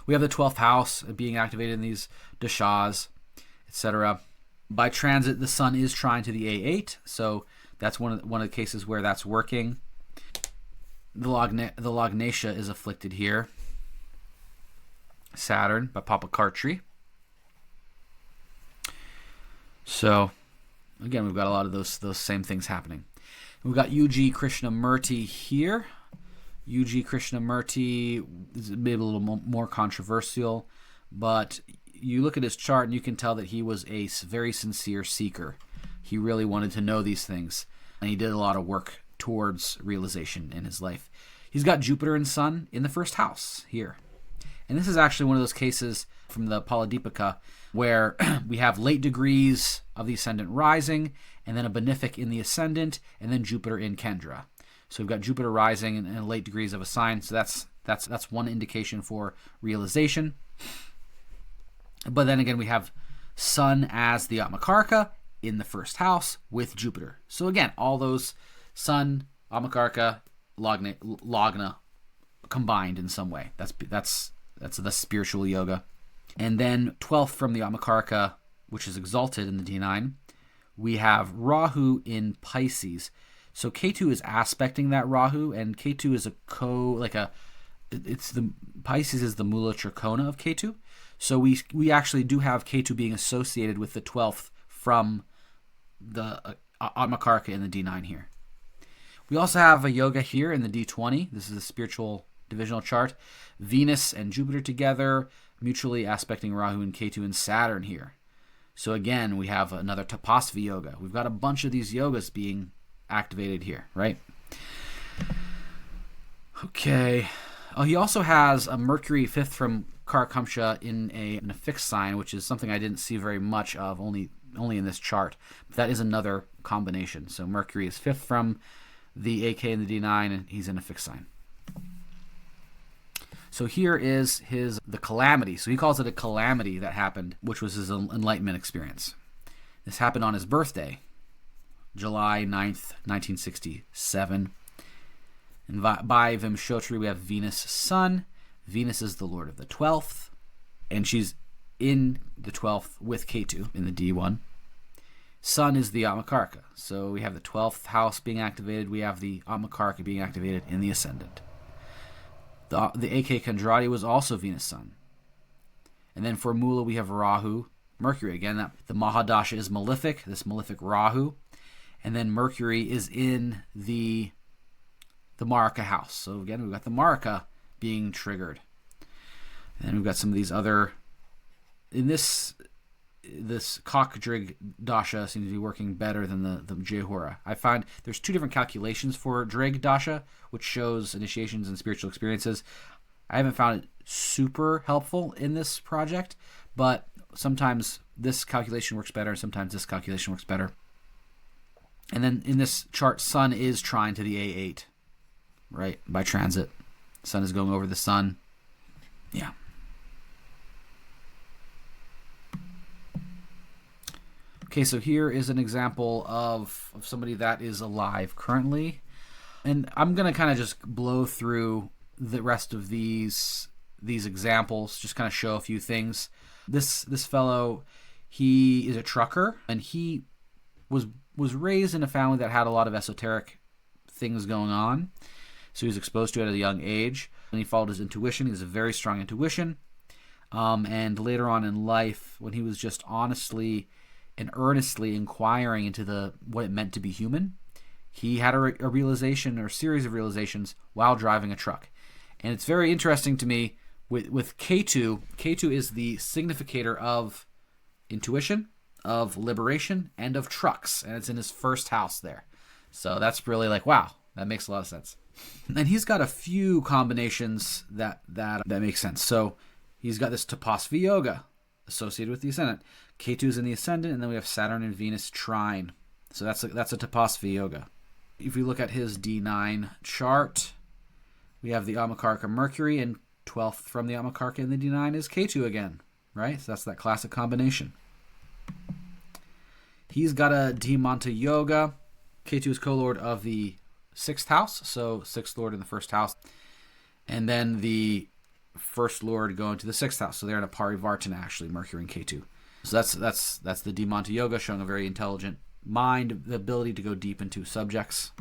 We have the 12th house being activated in these dashas, etc. By transit, the Sun is trine to the A8, so that's one of the cases where that's working. The Lagnatia is afflicted here. Saturn by Papa Kartri. So again, we've got a lot of those same things happening. We've got UG Krishnamurti here. UG Krishnamurti is maybe a little more controversial, but you look at his chart and you can tell that he was a very sincere seeker. He really wanted to know these things, and he did a lot of work towards realization in his life. He's got Jupiter and Sun in the first house here. And this is actually one of those cases from the Paladipika where we have late degrees of the ascendant rising, and then a benefic in the ascendant, and then Jupiter in Kendra. So we've got Jupiter rising and late degrees of a sign. So that's one indication for realization. But then again, we have Sun as the Amakarka in the first house with Jupiter. So again, all those Sun, Amakarka, Lagna combined in some way. That's the spiritual yoga. And then 12th from the Amakarka, which is exalted in the D9, we have Rahu in Pisces. So Ketu is aspecting that Rahu, and Ketu is Pisces is the Mula Trikona of Ketu. So we actually do have Ketu being associated with the 12th from the Amakarka in the D9 here. We also have a yoga here in the D20. This is a spiritual divisional chart. Venus and Jupiter together, mutually aspecting Rahu and Ketu and Saturn here. So again, we have another Tapasvi yoga. We've got a bunch of these yogas being activated here, right? Okay. Oh, he also has a Mercury 5th from Karakamsha in a fixed sign, which is something I didn't see very much of, only in this chart. But that is another combination. So Mercury is 5th from the AK and the D9, and he's in a fixed sign. So here is the calamity. So he calls it a calamity that happened, which was his enlightenment experience. This happened on his birthday, July 9th, 1967. And by Vimshottari, we have Venus Sun. Venus is the lord of the 12th, and she's in the 12th with Ketu in the D1. Sun is the Amakarka. So we have the 12th house being activated. We have the Amakarka being activated in the ascendant. The AK Kendrati was also Venus Sun. And then for Mula, we have Rahu, Mercury. Again, the Mahadasha is malefic, this malefic Rahu. And then Mercury is in the Maraka house. So again, we've got the Maraka being triggered. And then we've got some of these other... In this Kakdrig Dasha seems to be working better than the Jehora. I find there's two different calculations for Drig Dasha, which shows initiations and spiritual experiences. I haven't found it super helpful in this project, but sometimes this calculation works better, and sometimes this calculation works better. And then in this chart, Sun is trine to the A8, right, by transit. Sun is going over the Sun. Yeah. Okay, so here is an example of somebody that is alive currently. And I'm going to kind of just blow through the rest of these examples, just kind of show a few things. This fellow, he is a trucker, and he was raised in a family that had a lot of esoteric things going on. So he was exposed to it at a young age, and he followed his intuition. He has a very strong intuition. And later on in life, when he was just honestly and earnestly inquiring into what it meant to be human, he had a realization or a series of realizations while driving a truck. And it's very interesting to me with Ketu. Ketu is the significator of intuition, of liberation, and of trucks. And it's in his first house there. So that's really like, wow, that makes a lot of sense. And he's got a few combinations that make sense. So he's got this Tapasvi Yoga associated with the ascendant. Ketu is in the ascendant, and then we have Saturn and Venus trine. So that's a Tapasvi Yoga. If we look at his D9 chart, we have the Amakarka Mercury, and 12th from the Amakarka in the D9 is Ketu again, right? So that's that classic combination. He's got a Dhimanta Yoga. Ketu is co-lord of the 6th house, so 6th lord in the 1st house. And then the 1st lord going to the 6th house. So they're in a Parivartana, actually, Mercury and Ketu. So that's the Dhimanta Yoga, showing a very intelligent mind, the ability to go deep into subjects.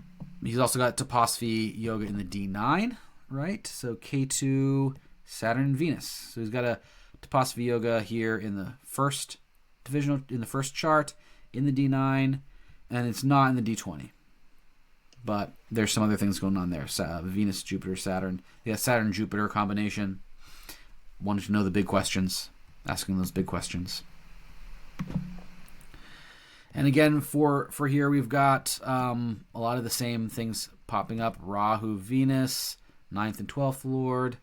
He's also got Tapasvi Yoga in the D9, right? So Ketu, Saturn, and Venus. So he's got a Tapasvi Yoga here in the first divisional, in the first chart, in the D9, and it's not in the D20. But there's some other things going on there. Venus, Jupiter, Saturn. Yeah, Saturn-Jupiter combination. Wanted to know the big questions. Asking those big questions. And again, for here, we've got a lot of the same things popping up. Rahu, Venus, 9th and 12th Lord.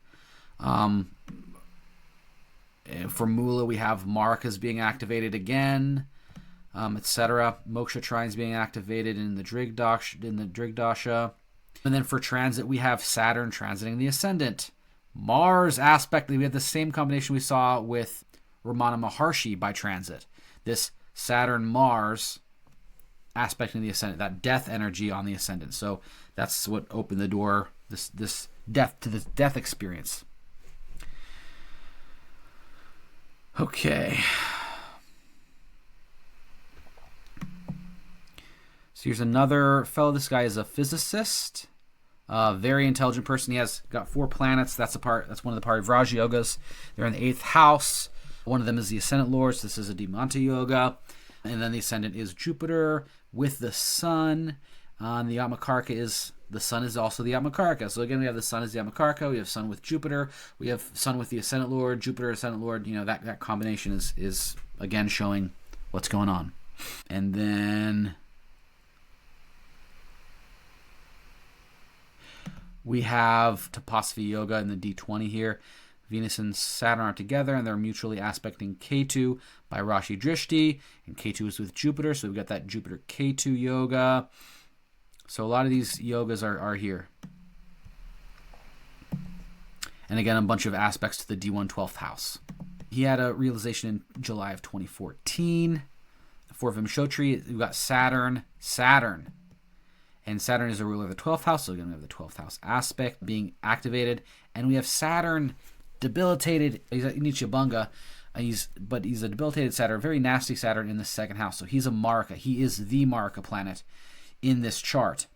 For Mula, we have Markas being activated again, etc. Moksha trines being activated in the Drig Dasha. And then for transit, we have Saturn transiting the ascendant. Mars aspect, we have the same combination we saw with Ramana Maharshi by transit. This Saturn-Mars aspecting the ascendant, that death energy on the ascendant. So that's what opened the door, this death, to this death experience. Okay. So here's another fellow. This guy is a physicist, very intelligent person. He has got 4 planets. That's one of the Parivraj yogas. They're in the 8th house. One of them is the ascendant lord. So this is a Dhimanta yoga. And then the ascendant is Jupiter with the sun. The Amakarka the sun is also the Amakarka. So again, we have the sun as the Amakarka. We have sun with Jupiter. We have sun with the ascendant lord, Jupiter, ascendant lord. That combination is again showing what's going on. And then we have Tapasvi Yoga in the D20 here. Venus and Saturn are together, and they're mutually aspecting Ketu by Rashi Drishti, and Ketu is with Jupiter, so we've got that Jupiter-Ketu Yoga. So a lot of these yogas are here. And again, a bunch of aspects to the D1 12th house. He had a realization in July of 2014. For Vimshottari, we've got Saturn. And Saturn is the ruler of the 12th house, so again, we have the 12th house aspect being activated. And we have Saturn debilitated. He's at Nityabhanga, but he's a debilitated Saturn, a very nasty Saturn in the 2nd house. So he's a Marka. He is the Marka planet in this chart.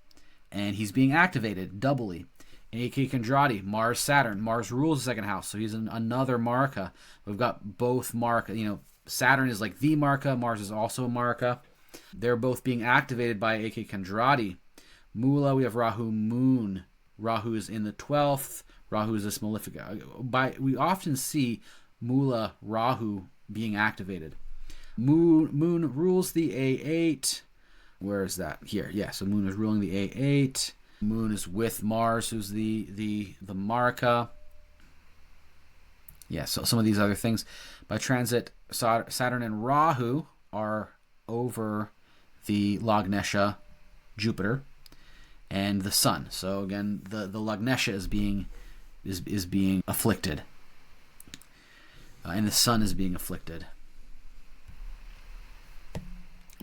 And he's being activated doubly. A.K. Kondrati, Mars, Saturn. Mars rules the 2nd house, so he's another Marka. We've got both Marka. Saturn is like the Marka. Mars is also a Marka. They're both being activated by A.K. Kondrati. Mula, we have Rahu Moon. Rahu is in the 12th. Rahu is this Malefica. We often see Mula Rahu being activated. Moon rules the A8. Where is that? Here. Yeah, so Moon is ruling the A8. Moon is with Mars, who's the Marka. Yeah, so some of these other things. By transit, Saturn and Rahu are over the Lagnesha Jupiter and the Sun. So again, the Lagnesha is being afflicted. And the Sun is being afflicted.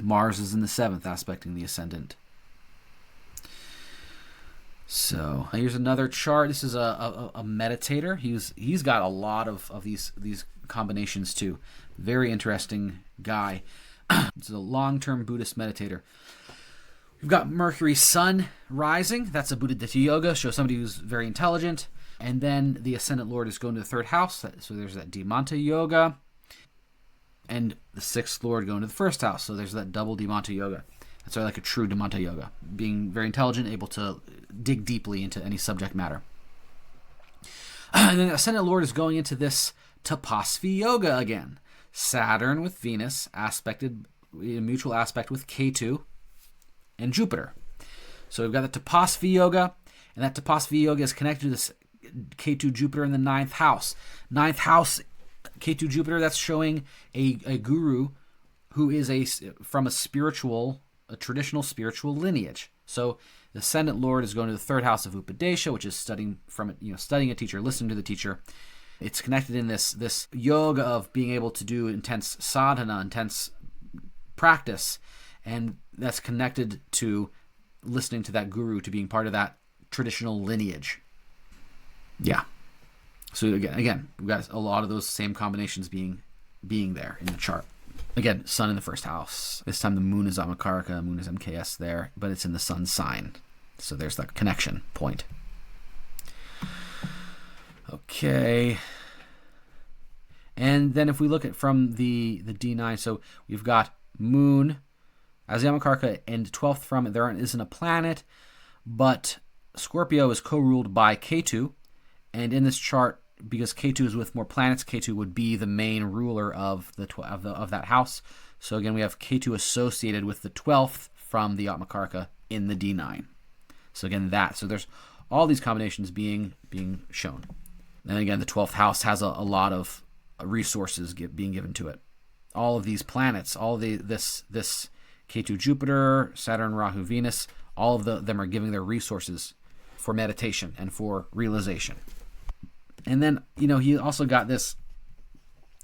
Mars is in the 7th, aspecting the ascendant. So here's another chart. This is a meditator. He's got a lot of these combinations too. Very interesting guy. This is a long-term Buddhist meditator. We've got Mercury Sun rising. That's a Buddha Yoga. Shows somebody who's very intelligent. And then the ascendant lord is going to the 3rd house. So there's that Dhimanta Yoga. And the 6th lord going to the 1st house. So there's that double Dhimanta Yoga. That's like a true Dhimanta Yoga. Being very intelligent, able to dig deeply into any subject matter. And then the ascendant lord is going into this Tapasvi Yoga again. Saturn with Venus, aspected, mutual aspect with Ketu and Jupiter. So we've got the Tapasvi Yoga, And that Tapasvi Yoga is connected to this Ketu Jupiter in the ninth house. Ninth house, Ketu Jupiter, that's showing a guru who is from a traditional spiritual lineage. So the ascendant lord is going to the third house of Upadesha, which is studying a teacher, listening to the teacher. It's connected in this yoga of being able to do intense sadhana, intense practice, and that's connected to listening to that guru, to being part of that traditional lineage. Yeah. So again, we've got a lot of those same combinations being there in the chart. Again, sun in the first house. This time the moon is Amakaraka, moon is MKS there, but it's in the sun sign. So there's that connection point. Okay. And then if we look at from the D9, so we've got moon as the Amakaraka and 12th from it. There isn't a planet, but Scorpio is co-ruled by Ketu. And in this chart, because Ketu is with more planets, Ketu would be the main ruler of that house. So again, we have Ketu associated with the 12th from the Atmakaraka in the D9. So again, so there's all these combinations being shown. And again, the 12th house has a lot of resources being given to it. All of these planets, this Ketu Jupiter, Saturn, Rahu, Venus, all of them are giving their resources for meditation and for realization. And then, he also got this.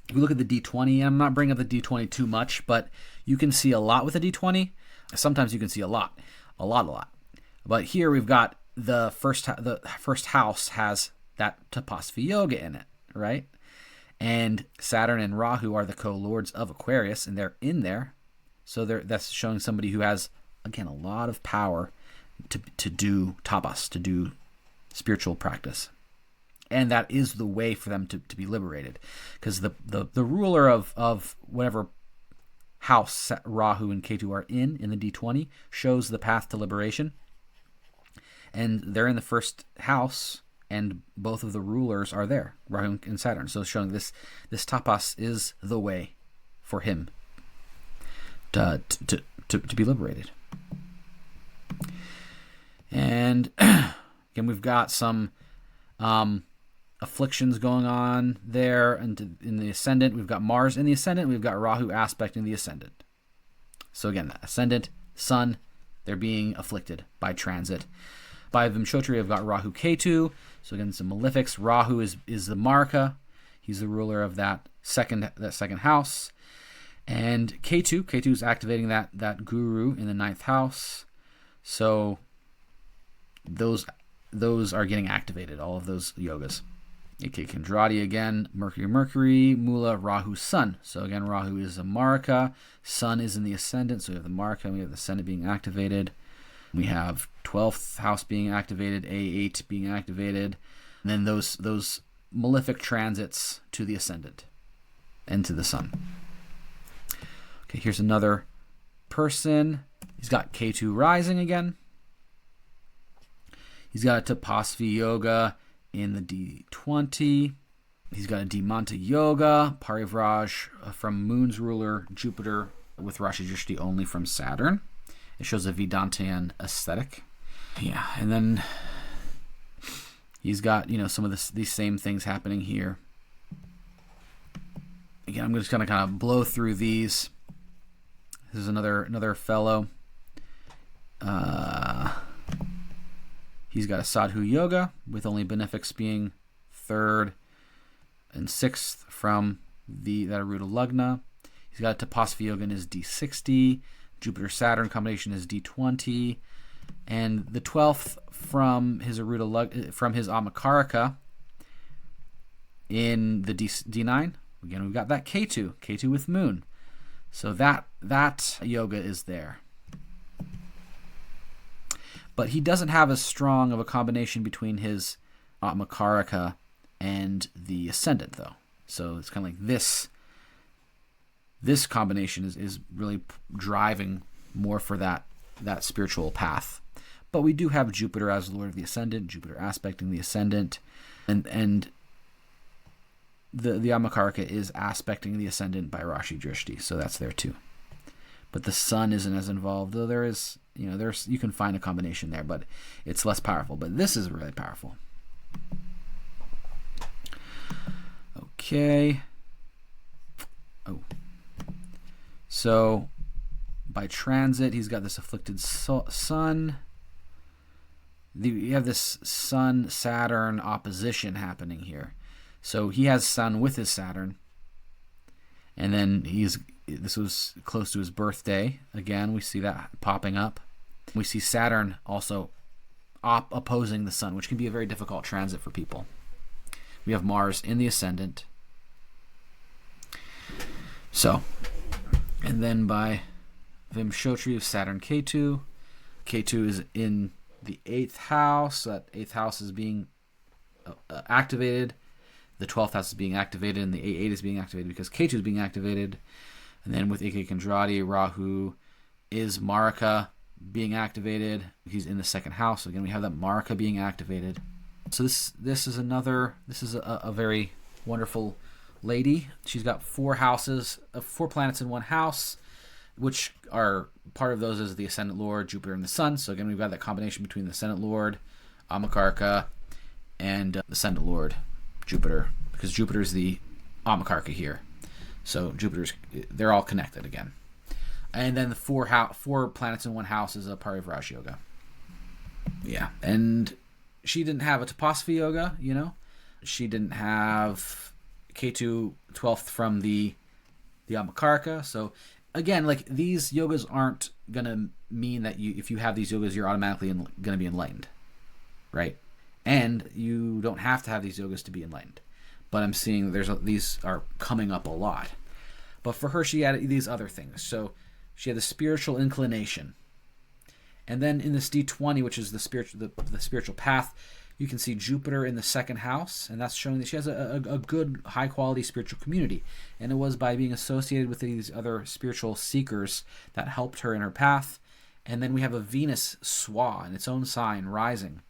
If you look at the D20, I'm not bringing up the D20 too much, but you can see a lot with the D20. Sometimes you can see a lot. But here we've got the first house has that Tapasvi Yoga in it, right? And Saturn and Rahu are the co-lords of Aquarius, and they're in there. So that's showing somebody who has, again, a lot of power to do tapas, to do spiritual practice. And that is the way for them to be liberated. Because the ruler of whatever house Rahu and Ketu are in the D20 shows the path to liberation. And they're in the first house, and both of the rulers are there, Rahu and Saturn. So it's showing this tapas is the way for him to be liberated. And again, we've got some afflictions going on there, and in the ascendant we've got Mars in the ascendant, we've got Rahu aspecting the ascendant. So again, the ascendant, sun, they're being afflicted by transit. By Vimshottari, we've got Rahu Ketu. So again, some malefics. Rahu is the Marka. He's the ruler of that second house. And Ketu is activating that guru in the ninth house. So those are getting activated, all of those yogas. Okay, Kendrati again, Mercury, Mula, Rahu, Sun. So again, Rahu is a Marka, Sun is in the ascendant, so we have the Marka, and we have the ascendant being activated. We have 12th house being activated, A8 being activated, and then those malefic transits to the ascendant and to the Sun. Okay, here's another person. He's got Ketu rising again. He's got a Tapasvi Yoga in the D20. He's got a Dimanta Yoga, Parivraj from Moon's ruler, Jupiter, with Rashi Drishti only from Saturn. It shows a Vedantian aesthetic. Yeah, and then he's got, some of these same things happening here. Again, I'm just going to kind of blow through these. This is another fellow. He's got a Sadhu Yoga with only benefics being 3rd and 6th from that Aruda Lagna. He's got a Tapasvi Yoga in his D60. Jupiter-Saturn combination is D20. And the 12th from his from his Amakaraka in the D9. Again, we've got that Ketu with Moon. So that yoga is there. But he doesn't have as strong of a combination between his Atmakaraka and the Ascendant, though. So it's kind of like this combination is really driving more for that spiritual path. But we do have Jupiter as the Lord of the Ascendant, Jupiter aspecting the Ascendant, and the Amakaraka is aspecting the Ascendant by Rashi Drishti, so that's there too. but the sun isn't as involved, though there is, you can find a combination there, but it's less powerful. But this is really powerful. Okay. Oh. So by transit, he's got this afflicted sun. You have this Sun-Saturn opposition happening here. So he has Sun with his Saturn. And then this was close to his birthday. Again, we see that popping up. We see Saturn also opposing the Sun, which can be a very difficult transit for people. We have Mars in the ascendant. So, and then by Vimshottari of Saturn Ketu. Ketu is in the 8th house. That 8th house is being activated. The 12th house is being activated, and the 8 is being activated because Ketu is being activated. And then with Ike Kendrati, Rahu is Marika being activated. He's in the 2nd house. So again, we have that Marika being activated. So this is a very wonderful lady. She's got 4 houses, 4 planets in one house, which are part of those is the Ascendant Lord, Jupiter, and the Sun. So again, we've got that combination between the Ascendant Lord, Amakarka, and the Ascendant Lord, Jupiter, because Jupiter is the Amakarka here. So they're all connected again. And then the 4 planets in one house is a Parivraj Yoga. Yeah, and she didn't have a Tapasvi Yoga, She didn't have Ketu 12th from the Amakarka. So again, like, these yogas aren't going to mean that if you have these yogas, you're automatically going to be enlightened, right? And you don't have to have these yogas to be enlightened. But I'm seeing these are coming up a lot. But for her, she had these other things. So she had the spiritual inclination. And then in this D20, which is the spiritual path, you can see Jupiter in the 2nd house, and that's showing that she has a good, high-quality spiritual community. And it was by being associated with these other spiritual seekers that helped her in her path. And then we have a Venus Swa in its own sign, rising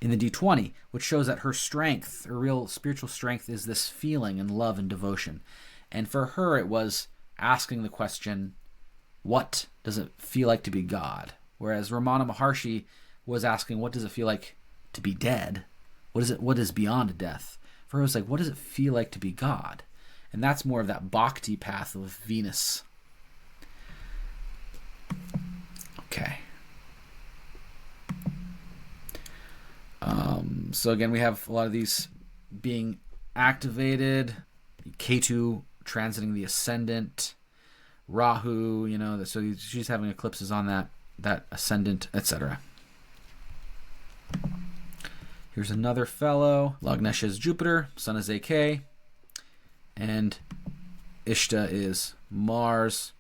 in the D20, which shows that her strength, her real spiritual strength, is this feeling and love and devotion. And for her, it was asking the question, what does it feel like to be God? Whereas Ramana Maharshi was asking, what does it feel like to be dead? What is beyond death? For her, it was like, what does it feel like to be God? And that's more of that bhakti path of Venus. Okay. So again, we have a lot of these being activated. Ketu transiting the ascendant. Rahu, so she's having eclipses on that ascendant, etc. Here's another fellow. Lagnesh is Jupiter, Sun is AK, and Ishta is Mars.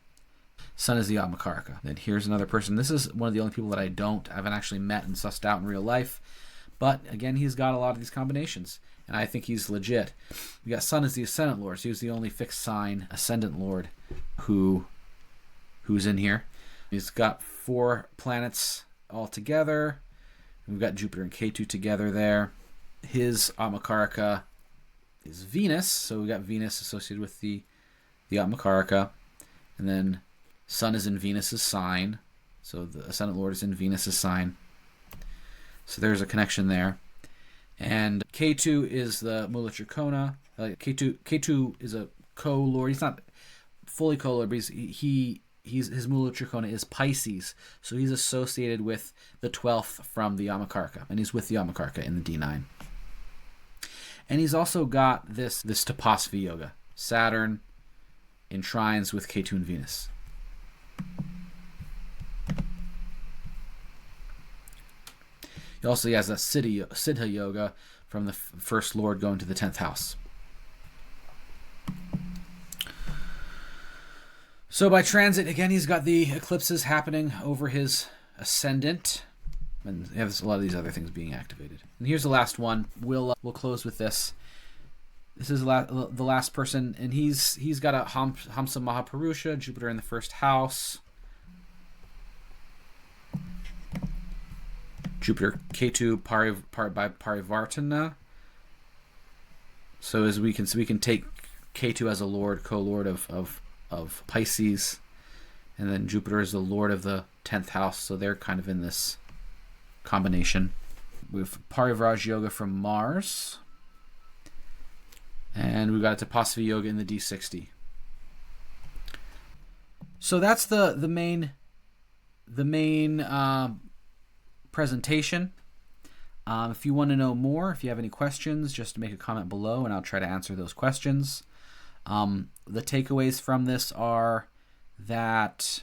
Sun is the Amakarka. Then here's another person. This is one of the only people that I haven't actually met and sussed out in real life. But again, he's got a lot of these combinations, and I think he's legit. We got Sun as the Ascendant Lord. So he was the only fixed sign Ascendant Lord who's in here. He's got 4 planets all together. We've got Jupiter and Ketu together there. His Amakarka is Venus, so we got Venus associated with the Amakarka, and then Sun is in Venus's sign, so the Ascendant Lord is in Venus's sign. So there's a connection there. And Ketu is the Mula Trikona. Ketu is a co-lord. He's not fully co-lord, but his Mula Trikona is Pisces. So he's associated with the 12th from the Amakarka. And he's with the Amakarka in the D9. And he's also got this Tapasvi Yoga. Saturn in trines with Ketu and Venus. He also has that Siddha Yoga from the first Lord going to the 10th house. So by transit, again, he's got the eclipses happening over his ascendant. And he has a lot of these other things being activated. And here's the last one. We'll close with this. This is the last person, and he's got a Hamsa Mahapurusha, Jupiter in the 1st house. Jupiter, Ketu, by Parivartana. So as we can take Ketu as a lord, co-lord of of Pisces, and then Jupiter is the lord of the 10th house, so they're kind of in this combination. We have Parivraj Yoga from Mars, and we've got Tapasvi Yoga in the D60. So that's the main presentation. If you want to know more, if you have any questions, just make a comment below and I'll try to answer those questions. The takeaways from this are that,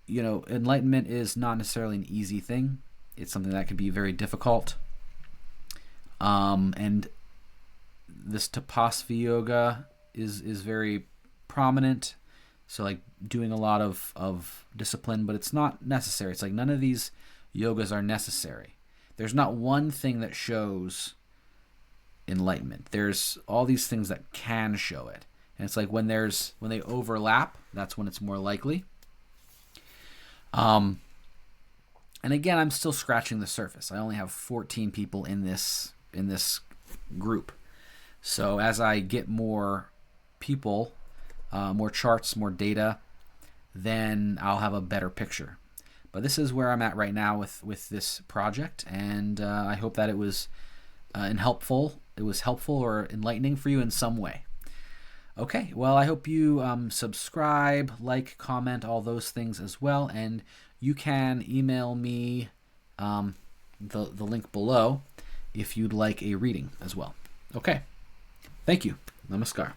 enlightenment is not necessarily an easy thing. It's something that can be very difficult. And this Tapasvi Yoga is very prominent. So like doing a lot of discipline, but it's not necessary. It's like none of these yogas are necessary. There's not one thing that shows enlightenment. There's all these things that can show it. And it's like when they overlap, that's when it's more likely. And again, I'm still scratching the surface. I only have 14 people in this group. So as I get more people, more charts, more data, then I'll have a better picture. But this is where I'm at right now with this project, and I hope that it was helpful or enlightening for you in some way. Okay, well, I hope you subscribe, like, comment, all those things as well, and you can email me the link below if you'd like a reading as well. Okay, thank you. Namaskar.